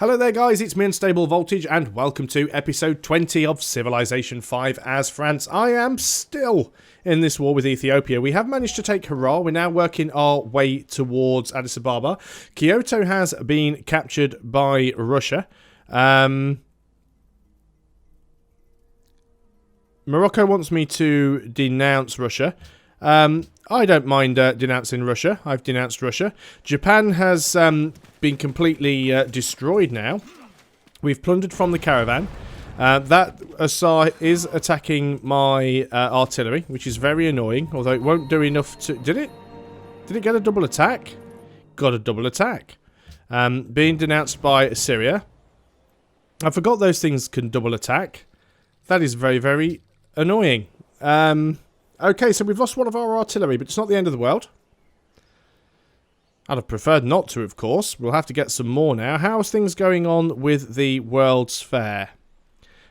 Hello there guys, it's me Unstable Voltage and welcome to episode 20 of Civilization 5 as France. I am still in this war with Ethiopia. We have managed to take Harar. We're now working our way towards Addis Ababa. Kyoto has been captured by Russia. Morocco wants me to denounce Russia. I don't mind denouncing Russia. I've denounced Russia. Japan has been completely destroyed now. We've plundered from the caravan. That Assar is attacking my artillery, which is very annoying, although it won't do enough to... Did it? Did it get a double attack? Got a double attack. Being denounced by Assyria. I forgot those things can double attack. That is very, very annoying. Okay, so we've lost one of our artillery, but it's not the end of the world. I'd have preferred not to, of course. We'll have to get some more now. How's things going on with the World's Fair?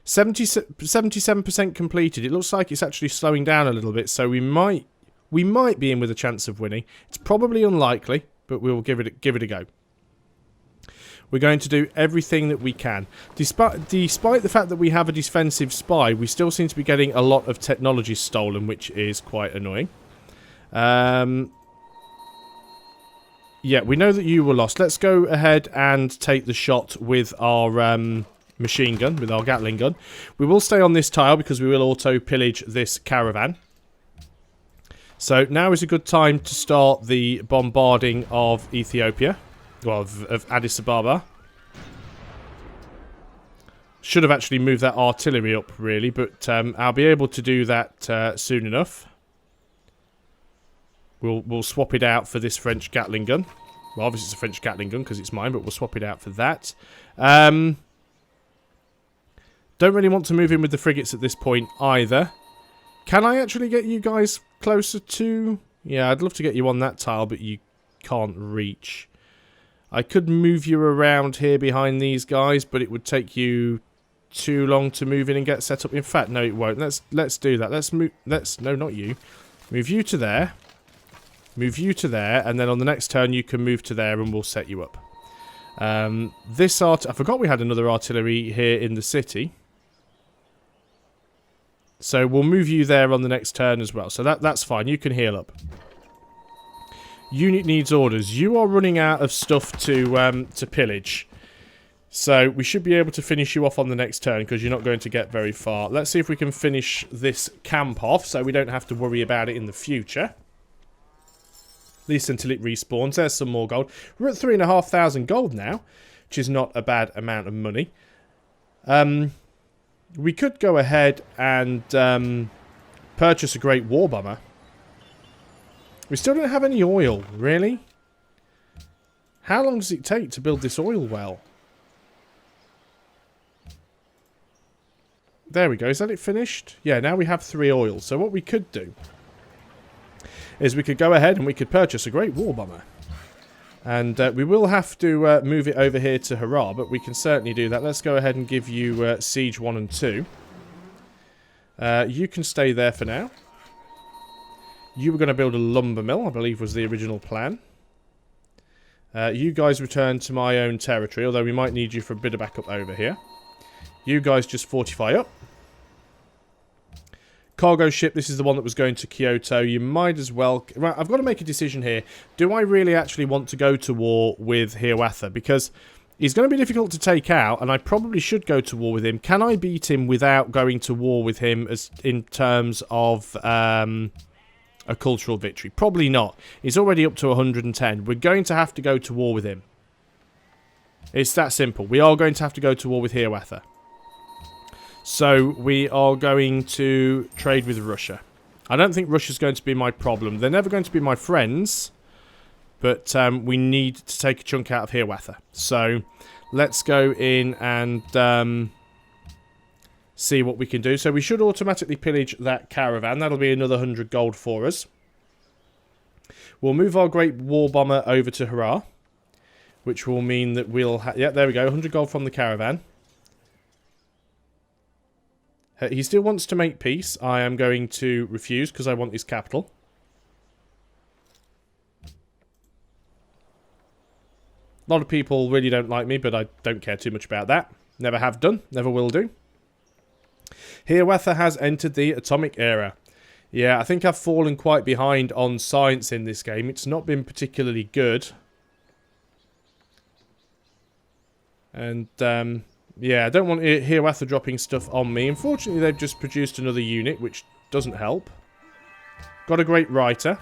77% completed. It looks like it's actually slowing down a little bit, so we might be in with a chance of winning. It's probably unlikely, but we'll give it a go. We're going to do everything that we can. Despite the fact that we have a defensive spy, we still seem to be getting a lot of technology stolen, which is quite annoying. Yeah, we know that you were lost. Let's go ahead and take the shot with our machine gun, with our Gatling gun. We will stay on this tile because we will auto-pillage this caravan. So now is a good time to start the bombarding of Ethiopia. Well, of Addis Ababa. Should have actually moved that artillery up, really, but I'll be able to do that soon enough. We'll swap it out for this French Gatling gun. Well, obviously it's a French Gatling gun because it's mine, but we'll swap it out for that. Don't really want to move in with the frigates at this point either. Can I actually get you guys closer to... Yeah, I'd love to get you on that tile, but you can't reach. I could move you around here behind these guys, but it would take you too long to move in and get set up. In fact, no, it won't. Let's do that. No, not you. Move you to there. Move you to there, and then on the next turn you can move to there, and we'll set you up. I forgot we had another artillery here in the city. So we'll move you there on the next turn as well. So that's fine. You can heal up. Unit needs orders. You are running out of stuff to pillage. So we should be able to finish you off on the next turn because you're not going to get very far. Let's see if we can finish this camp off so we don't have to worry about it in the future. At least until it respawns. There's some more gold. We're at 3,500 gold now, which is not a bad amount of money. We could go ahead and purchase a great war bomber. We still don't have any oil, really? How long does it take to build this oil well? There we go. Is that it finished? Yeah, now we have 3 oil. So what we could do is we could go ahead and we could purchase a great war bomber. And we will have to move it over here to Harar, but we can certainly do that. Let's go ahead and give you Siege 1 and 2. You can stay there for now. You were going to build a lumber mill, I believe was the original plan. You guys return to my own territory, although we might need you for a bit of backup over here. You guys just fortify up. Cargo ship, this is the one that was going to Kyoto. You might as well... Right, I've got to make a decision here. Do I really actually want to go to war with Hiawatha? Because he's going to be difficult to take out, and I probably should go to war with him. Can I beat him without going to war with him as in terms of... a cultural victory? Probably not. He's already up to 110. We're going to have to go to war with him. It's that simple. We are going to have to go to war with Hiawatha. So we are going to trade with Russia. I don't think Russia's going to be my problem. They're never going to be my friends. But we need to take a chunk out of Hiawatha. So let's go in and... see what we can do. So we should automatically pillage that caravan. That'll be another 100 gold for us. We'll move our great war bomber over to Harar, which will mean that we'll yeah, there we go, 100 gold from the caravan. He still wants to make peace. I am going to refuse because I want his capital. A lot of people really don't like me, but I don't care too much about that. Never have done, never will do. Hiawatha has entered the atomic era. Yeah, I think I've fallen quite behind on science in this game. It's not been particularly good. And, yeah, I don't want Hiawatha dropping stuff on me. Unfortunately, they've just produced another unit, which doesn't help. Got a great writer.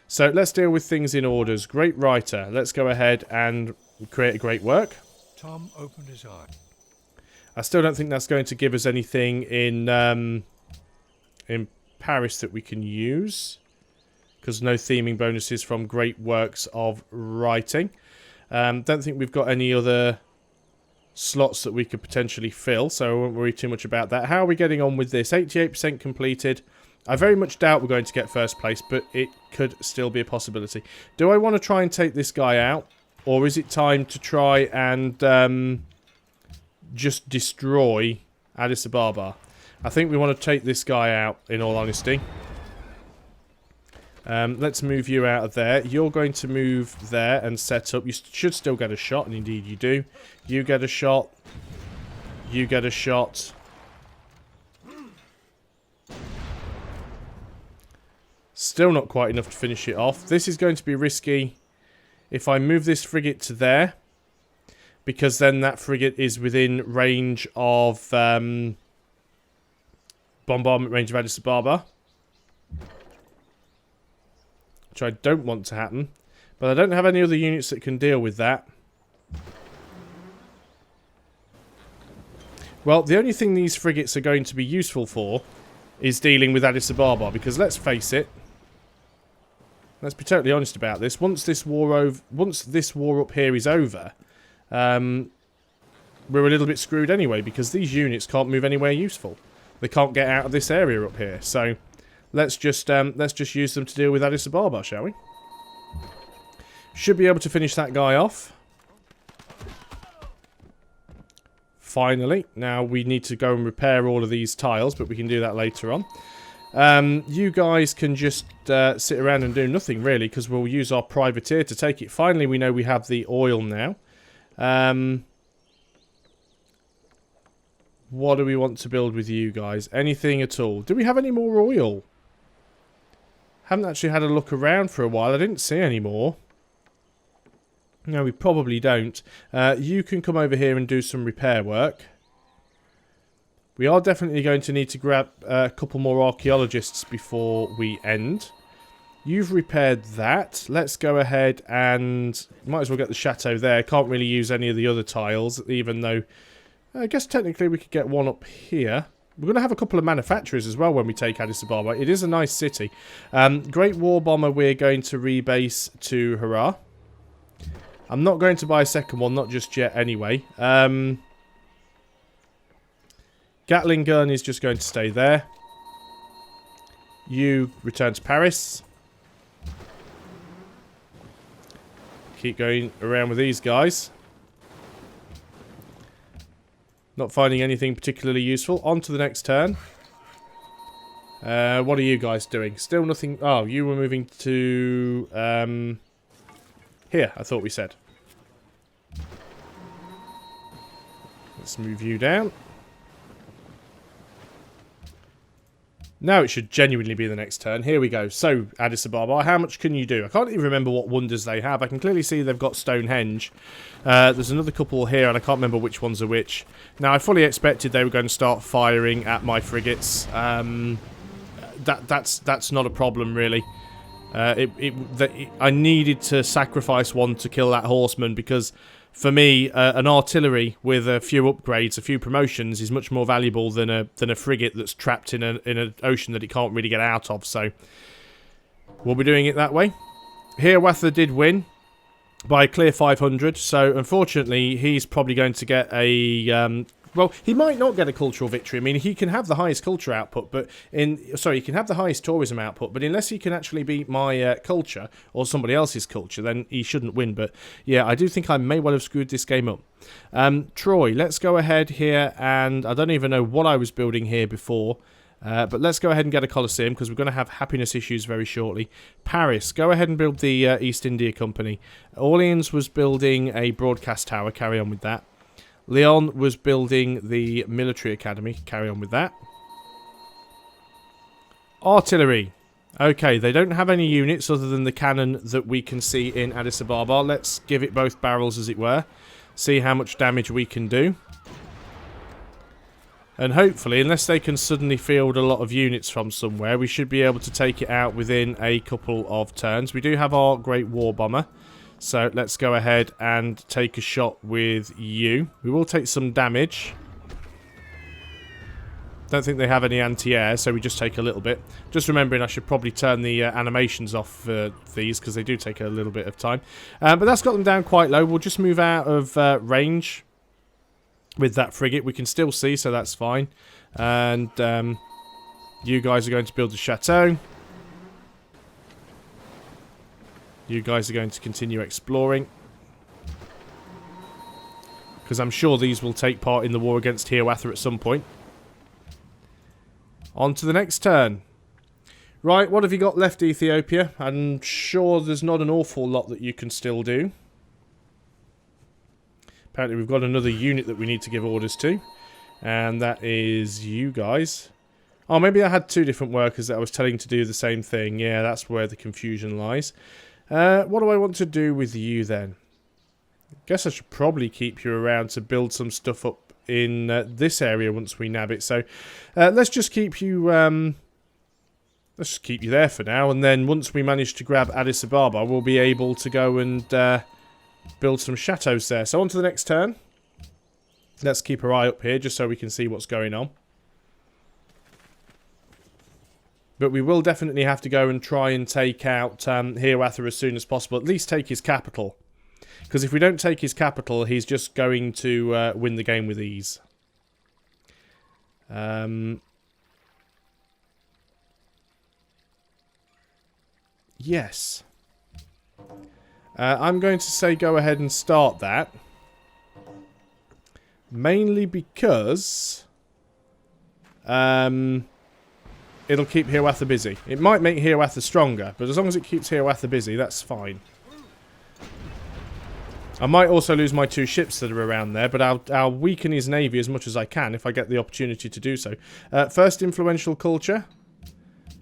So, let's deal with things in orders. Great writer. Let's go ahead and create a great work. Tom opened his eye. I still don't think that's going to give us anything in Paris that we can use, because no theming bonuses from great works of writing. Don't think we've got any other slots that we could potentially fill, so I won't worry too much about that. How are we getting on with this? 88% completed. I very much doubt we're going to get first place, but it could still be a possibility. Do I want to try and take this guy out, or is it time to try and just destroy Addis Ababa? I think we want to take this guy out, in all honesty. Let's move you out of there. You're going to move there and set up. You should still get a shot, and indeed you do. You get a shot. You get a shot. Still not quite enough to finish it off. This is going to be risky if I move this frigate to there, because then that frigate is within range of bombardment range of Addis Ababa, which I don't want to happen. But I don't have any other units that can deal with that. Well, the only thing these frigates are going to be useful for is dealing with Addis Ababa, because let's face it, let's be totally honest about this. Once this war up here is over, we're a little bit screwed anyway, because these units can't move anywhere useful. They can't get out of this area up here. So let's just use them to deal with Addis Ababa, shall we? Should be able to finish that guy off. Finally. Now we need to go and repair all of these tiles, but we can do that later on. You guys can just sit around and do nothing, really, because we'll use our privateer to take it. Finally, we know we have the oil now. What do we want to build with you guys? Anything at all? Do we have any more oil? Haven't actually had a look around for a while. I didn't see any more. No, we probably don't. You can come over here and do some repair work. We are definitely going to need to grab a couple more archaeologists before we end. You've repaired that. Let's go ahead and... might as well get the chateau there. Can't really use any of the other tiles, even though... I guess technically we could get one up here. We're going to have a couple of manufacturers as well when we take Addis Ababa. It is a nice city. Great War Bomber we're going to rebase to Hurrah. I'm not going to buy a second one, not just yet anyway. Gatling gun is just going to stay there. You return to Paris. Keep going around with these guys. Not finding anything particularly useful. On to the next turn. What are you guys doing? Still nothing. Oh, you were moving to... here, I thought we said. Let's move you down. Now it should genuinely be the next turn. Here we go. So, Addis Ababa, how much can you do? I can't even remember what wonders they have. I can clearly see they've got Stonehenge. There's another couple here, and I can't remember which ones are which. Now, I fully expected they were going to start firing at my frigates. That's not a problem, really. I needed to sacrifice one to kill that horseman, because... for me, an artillery with a few upgrades, a few promotions, is much more valuable than a frigate that's trapped in an ocean that it can't really get out of. So, we'll be doing it that way. Hiawatha did win by a clear 500. So, unfortunately, he's probably going to get a... well, he might not get a cultural victory. I mean, he can have the highest culture output, but he can have the highest tourism output, but unless he can actually beat my culture or somebody else's culture, then he shouldn't win. But yeah, I do think I may well have screwed this game up. Troy, let's go ahead here, and I don't even know what I was building here before. But let's go ahead and get a Colosseum, because we're going to have happiness issues very shortly. Paris, go ahead and build the East India Company. Orleans was building a broadcast tower. Carry on with that. Lyon was building the military academy. Carry on with that. Artillery. Okay, they don't have any units other than the cannon that we can see in Addis Ababa. Let's give it both barrels, as it were. See how much damage we can do. And hopefully, unless they can suddenly field a lot of units from somewhere, we should be able to take it out within a couple of turns. We do have our Great War Bomber. So let's go ahead and take a shot with you. We will take some damage. Don't think they have any anti-air, so we just take a little bit. Just remembering I should probably turn the animations off for these, because they do take a little bit of time. But that's got them down quite low. We'll just move out of range with that frigate. We can still see, so that's fine. And you guys are going to build a chateau. You guys are going to continue exploring, because I'm sure these will take part in the war against Hiawatha at some point. On to the next turn. Right, what have you got left, Ethiopia? I'm sure there's not an awful lot that you can still do. Apparently we've got another unit that we need to give orders to. And that is you guys. Oh, maybe I had two different workers that I was telling to do the same thing. Yeah, that's where the confusion lies. What do I want to do with you then? Guess I should probably keep you around to build some stuff up in this area once we nab it. So let's just keep you there for now, and then once we manage to grab Addis Ababa, we'll be able to go and build some chateaus there. So on to the next turn. Let's keep our eye up here just so we can see what's going on. But we will definitely have to go and try and take out Hiawatha as soon as possible. At least take his capital. Because if we don't take his capital, he's just going to win the game with ease. Yes. I'm going to say go ahead and start that. Mainly because it'll keep Hiawatha busy. It might make Hiawatha stronger, but as long as it keeps Hiawatha busy, that's fine. I might also lose my two ships that are around there, but I'll weaken his navy as much as I can if I get the opportunity to do so. First influential culture.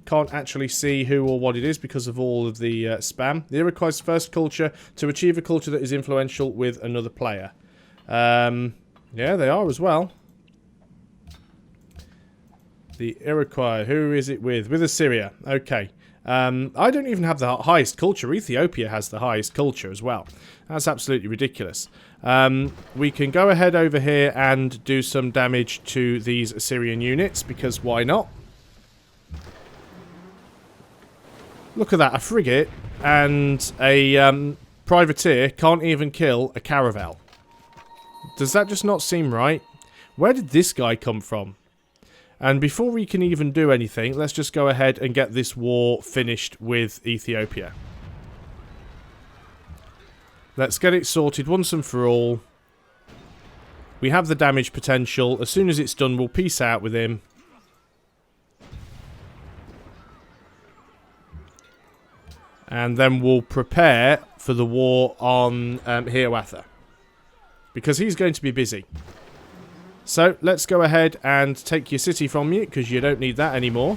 Can't actually see who or what it is because of all of the spam. The Iroquois' first culture to achieve a culture that is influential with another player. Yeah, they are as well. The Iroquois, who is it with? With Assyria. Okay. I don't even have the highest culture. Ethiopia has the highest culture as well. That's absolutely ridiculous. We can go ahead over here and do some damage to these Assyrian units, because why not? Look at that, a frigate and a privateer can't even kill a caravel. Does that just not seem right? Where did this guy come from? And before we can even do anything, let's just go ahead and get this war finished with Ethiopia. Let's get it sorted once and for all. We have the damage potential. As soon as it's done, we'll peace out with him. And then we'll prepare for the war on Hiawatha. Because he's going to be busy. So, let's go ahead and take your city from you, because you don't need that anymore.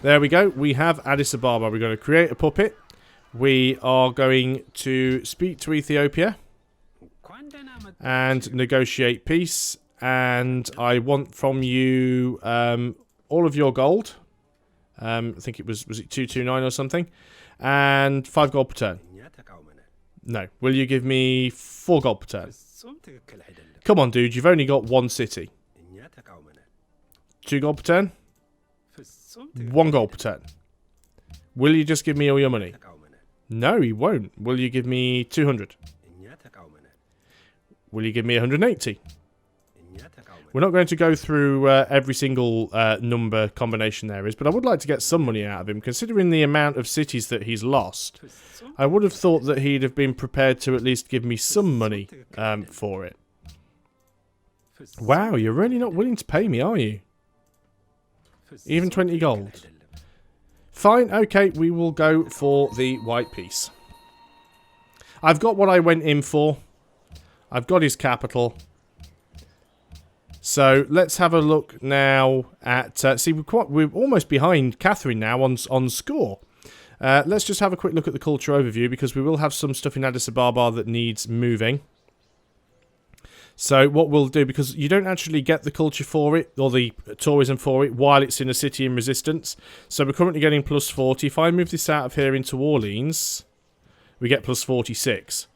There we go. We have Addis Ababa. We're going to create a puppet. We are going to speak to Ethiopia. And negotiate peace. And I want from you all of your gold. I think it was it 229 or something? And 5 gold per turn. No. Will you give me 4 gold per turn? Come on, dude. You've only got 1 city. 2 gold per turn? 1 gold per turn. Will you just give me all your money? No, he won't. Will you give me 200? Will you give me 180? We're not going to go through every single number combination there is, but I would like to get some money out of him. Considering the amount of cities that he's lost, I would have thought that he'd have been prepared to at least give me some money for it. Wow, you're really not willing to pay me, are you? Even 20 gold. Fine, okay, we will go for the white piece. I've got what I went in for. I've got his capital. So let's have a look now at... see, we're almost behind Catherine now on score. Let's just have a quick look at the culture overview, because we will have some stuff in Addis Ababa that needs moving. So what we'll do, because you don't actually get the culture for it, or the tourism for it, while it's in a city in resistance. So we're currently getting plus 40. If I move this out of here into Orleans, we get plus 46.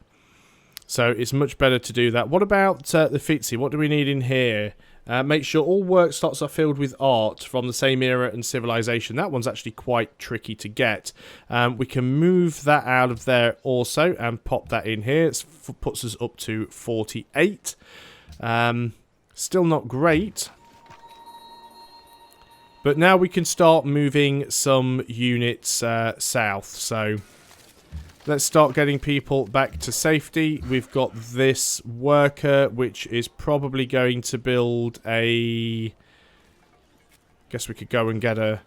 So it's much better to do that. What about the Fitzy? What do we need in here? Make sure all work slots are filled with art from the same era and civilization. That one's actually quite tricky to get. We can move that out of there also and pop that in here. It puts us up to 48. Still not great. But now we can start moving some units south. So let's start getting people back to safety. We've got this worker, which is probably going to build a... Guess we could go and get a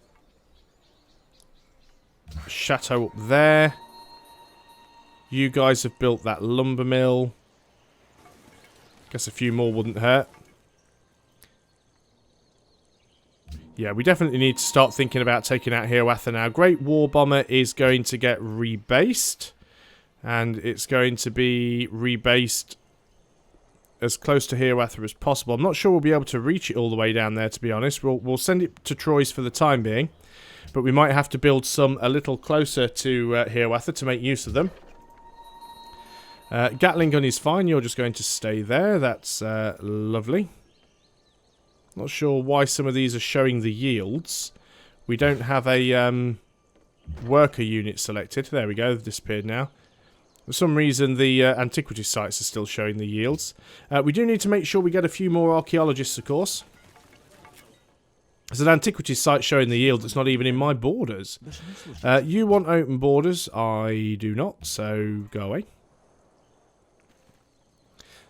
chateau up there. You guys have built that lumber mill. Guess a few more wouldn't hurt. Yeah, we definitely need to start thinking about taking out Hiawatha now. Great War Bomber is going to get rebased. And it's going to be rebased as close to Hiawatha as possible. I'm not sure we'll be able to reach it all the way down there, to be honest. We'll send it to Troyes for the time being. But we might have to build some a little closer to Hiawatha to make use of them. Gatling gun is fine. You're just going to stay there. That's lovely. Not sure why some of these are showing the yields. We don't have a worker unit selected. There we go. They've disappeared now. For some reason, the antiquity sites are still showing the yields. We do need to make sure we get a few more archaeologists, of course. There's an antiquity site showing the yield that's not even in my borders. You want open borders. I do not, so go away.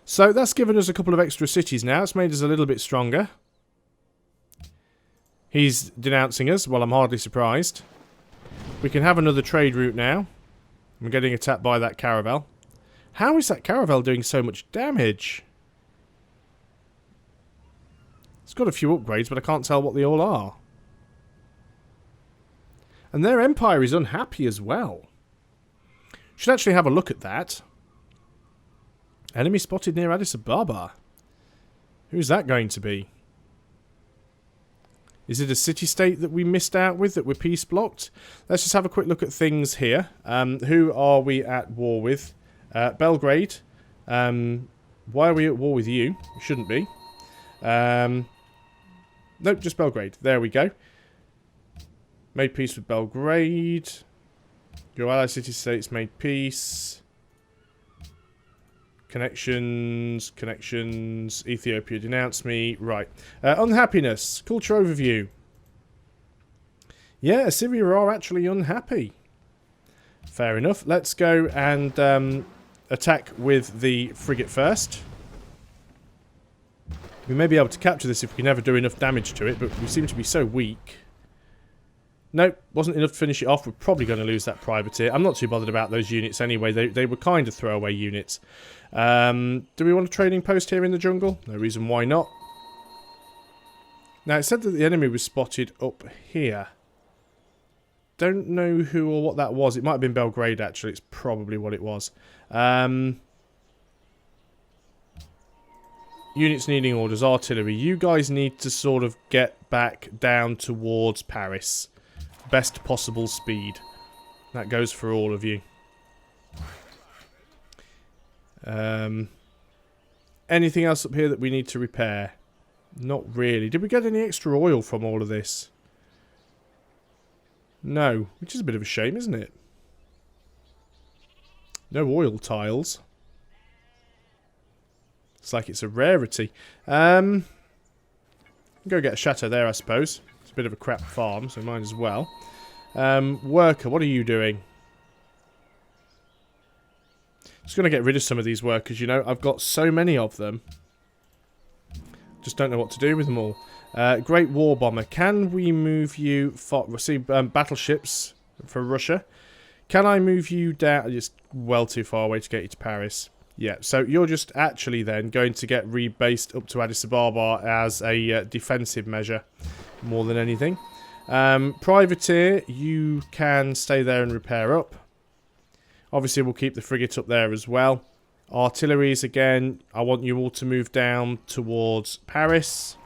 So that's given us a couple of extra cities now. It's made us a little bit stronger. He's denouncing us. Well, I'm hardly surprised. We can have another trade route now. I'm getting attacked by that caravel. How is that caravel doing so much damage? It's got a few upgrades, but I can't tell what they all are. And their empire is unhappy as well. Should actually have a look at that. Enemy spotted near Addis Ababa. Who's that going to be? Is it a city-state that we missed out with, that we're peace-blocked? Let's just have a quick look at things here. Who are we at war with? Belgrade. Why are we at war with you? We shouldn't be. Nope, just Belgrade. There we go. Made peace with Belgrade. Your allied city-states made peace. Connections, Ethiopia denounced me. Right. Unhappiness. Culture overview. Yeah, Assyria are actually unhappy. Fair enough. Let's go and attack with the frigate first. We may be able to capture this if we can never do enough damage to it, but we seem to be so weak. Nope, wasn't enough to finish it off. We're probably going to lose that privateer. I'm not too bothered about those units anyway. They were kind of throwaway units. Do we want a trading post here in the jungle? No reason why not. Now, it said that the enemy was spotted up here. Don't know who or what that was. It might have been Belgrade, actually. It's probably what it was. Units needing orders. Artillery. You guys need to sort of get back down towards Paris. Best possible speed. That goes for all of you. Anything else up here that we need to repair? Not really. Did we get any extra oil from all of this? No. Which is a bit of a shame, isn't it? No oil tiles. It's like it's a rarity. Go get a chateau there, I suppose. It's a bit of a crap farm, so might as well. Worker, what are you doing? Just going to get rid of some of these workers, you know. I've got so many of them. Just don't know what to do with them all. Great War Bomber. Can we move you... see, battleships for Russia. Can I move you down? It's well too far away to get you to Paris. Yeah, so you're just actually then going to get rebased up to Addis Ababa as a defensive measure more than anything. Privateer, you can stay there and repair up. Obviously, we'll keep the frigate up there as well. Artilleries, again, I want you all to move down towards Paris.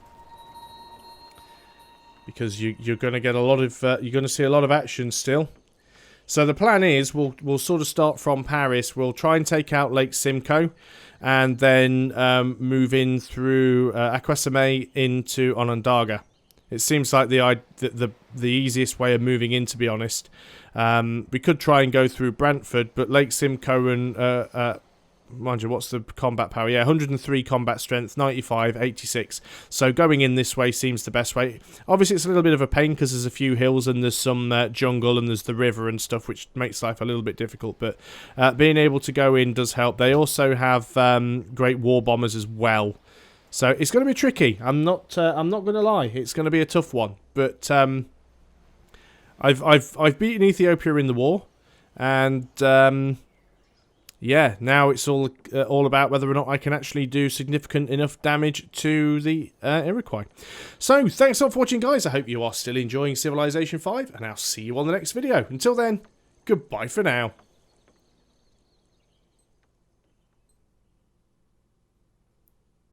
Because you're going to get a lot of... you're going to see a lot of action still. So the plan is we'll sort of start from Paris. We'll try and take out Lake Simcoe, and then move in through Aquasime into Onondaga. It seems like the easiest way of moving in, to be honest. We could try and go through Brantford, but Lake Simcoe and mind you, what's the combat power? Yeah, 103 combat strength, 95, 86. So going in this way seems the best way. Obviously, it's a little bit of a pain because there's a few hills and there's some jungle and there's the river and stuff, which makes life a little bit difficult. But being able to go in does help. They also have great war bombers as well. So it's going to be tricky. I'm not going to lie. It's going to be a tough one. But I've beaten Ethiopia in the war, and yeah, now it's all about whether or not I can actually do significant enough damage to the Iroquois. So, thanks a lot for watching, guys. I hope you are still enjoying Civilization 5, and I'll see you on the next video. Until then, goodbye for now.